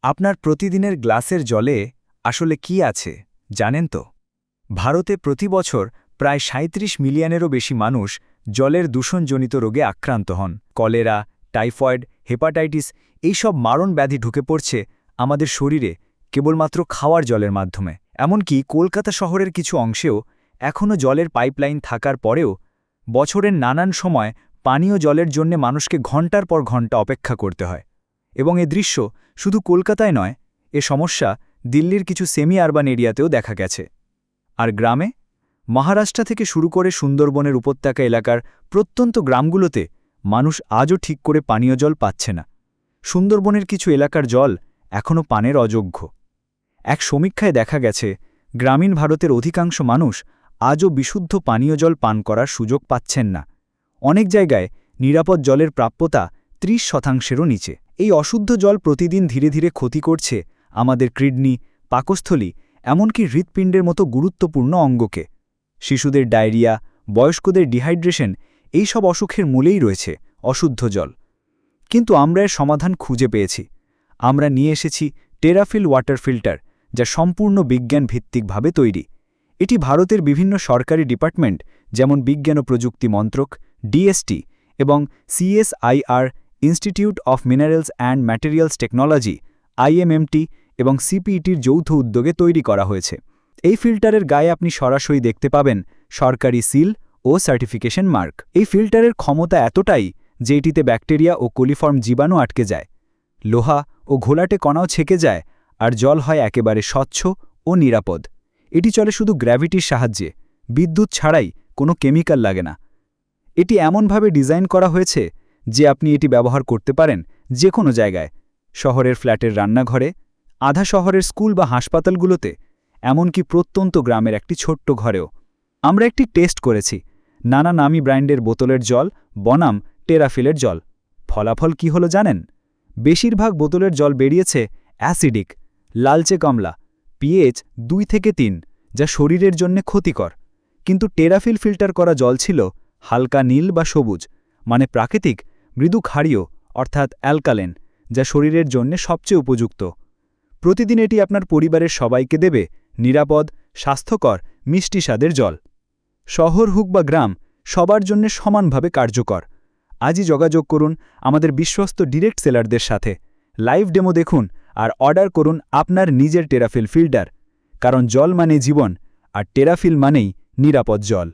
আপনার প্রতিদিনের গ্লাসের জলে আসলে কি আছে জানেন তো? ভারতে প্রতি বছর প্রায় ৩৭ মিলিয়নেরও বেশি মানুষ জলের দূষণজনিত রোগে আক্রান্ত হন। কলেরা, টাইফয়েড, হেপাটাইটিস এইসব মারণ ব্যাধি ঢুকে পড়ছে আমাদের শরীরে কেবলমাত্র খাওয়ার জলের মাধ্যমে। এমনকি কলকাতা শহরের কিছু অংশেও এখনও জলের পাইপলাইন থাকার পরেও বছরের নানান সময় পানীয় জলের জন্য মানুষকে ঘণ্টার পর ঘণ্টা অপেক্ষা করতে হয়। এবং এ দৃশ্য শুধু কলকাতায় নয়, এ সমস্যা দিল্লির কিছু সেমি আরবান এরিয়াতেও দেখা গেছে। আর গ্রামে, মহারাষ্ট্র থেকে শুরু করে সুন্দরবনের উপত্যকা এলাকার প্রত্যন্ত গ্রামগুলোতে মানুষ আজও ঠিক করে পানীয় জল পাচ্ছে না। সুন্দরবনের কিছু এলাকার জল এখনও পানের অযোগ্য। এক সমীক্ষায় দেখা গেছে গ্রামীণ ভারতের অধিকাংশ মানুষ আজও বিশুদ্ধ পানীয় জল পান করার সুযোগ পাচ্ছেন না। অনেক জায়গায় নিরাপদ জলের প্রাপ্যতা ৩০%-এরও নিচে। এই অশুদ্ধ জল প্রতিদিন ধীরে ধীরে ক্ষতি করছে আমাদের কিডনি, পাকস্থলী, এমনকি হৃৎপিণ্ডের মতো গুরুত্বপূর্ণ অঙ্গকে। শিশুদের ডায়রিয়া, বয়স্কদের ডিহাইড্রেশন এইসব অসুখের মূলেই রয়েছে অশুদ্ধ জল। কিন্তু আমরা এর সমাধান খুঁজে পেয়েছি। আমরা নিয়ে এসেছি টেরাফিল ওয়াটার ফিল্টার, যা সম্পূর্ণ বিজ্ঞানভিত্তিকভাবে তৈরি। এটি ভারতের বিভিন্ন সরকারি ডিপার্টমেন্ট যেমন বিজ্ঞান ও প্রযুক্তি মন্ত্রক, ডিএসটি এবং CSIR, institute of minerals and materials technology, IMMT এবং সিপিইটির যৌথ উদ্যোগে তৈরি করা হয়েছে। এই ফিল্টারের গায়ে আপনি সরাসরি দেখতে পাবেন সরকারি সিল ও সার্টিফিকেশন মার্ক। এই ফিল্টারের ক্ষমতা এতটাই যে এটিতে ব্যাকটেরিয়া ও কোলিফর্ম জীবাণু আটকে যায়, লোহা ও ঘোলাটে কণাও ছেকে যায়, আর জল হয় একেবারে স্বচ্ছ ও নিরাপদ। এটি চলে শুধু গ্র্যাভিটির সাহায্যে, বিদ্যুৎ ছাড়াই, কোনো কেমিক্যাল লাগে না। এটি এমনভাবে ডিজাইন করা হয়েছে যে আপনি এটি ব্যবহার করতে পারেন যে কোনো জায়গায়, শহরের ফ্ল্যাটের রান্নাঘরে, আধা শহরের স্কুল বা হাসপাতালগুলোতে, এমনকি প্রত্যন্ত গ্রামের একটি ছোট্ট ঘরেও। আমরা একটি টেস্ট করেছি, নানা নামী ব্র্যান্ডের বোতলের জল বনাম টেরাফিলের জল। ফলাফল কি হলো জানেন? বেশিরভাগ বোতলের জল বেরিয়েছে অ্যাসিডিক, লালচে কমলা, পিএইচ 2 থেকে 3, যা শরীরের জন্য ক্ষতিকর। কিন্তু টেরাফিল ফিল্টার করা জল ছিল হালকা নীল বা সবুজ, মানে প্রাকৃতিক, মৃদু ক্ষারীয় অর্থাৎ অ্যালকালেন, যা শরীরের জন্য সবচেয়ে উপযুক্ত। প্রতিদিন এটি আপনার পরিবারের সবাইকে দেবে নিরাপদ, স্বাস্থ্যকর, মিষ্টি স্বাদের জল। শহর হোক বা গ্রাম, সবার জন্য সমানভাবে কার্যকর। আজই যোগাযোগ করুন আমাদের বিশ্বস্ত ডিরেক্ট সেলারদের সাথে, লাইভ ডেমো দেখুন আর অর্ডার করুন আপনার নিজের টেরাফিল ফিল্টার। কারণ জল মানে জীবন, আর টেরাফিল মানেই নিরাপদ জল।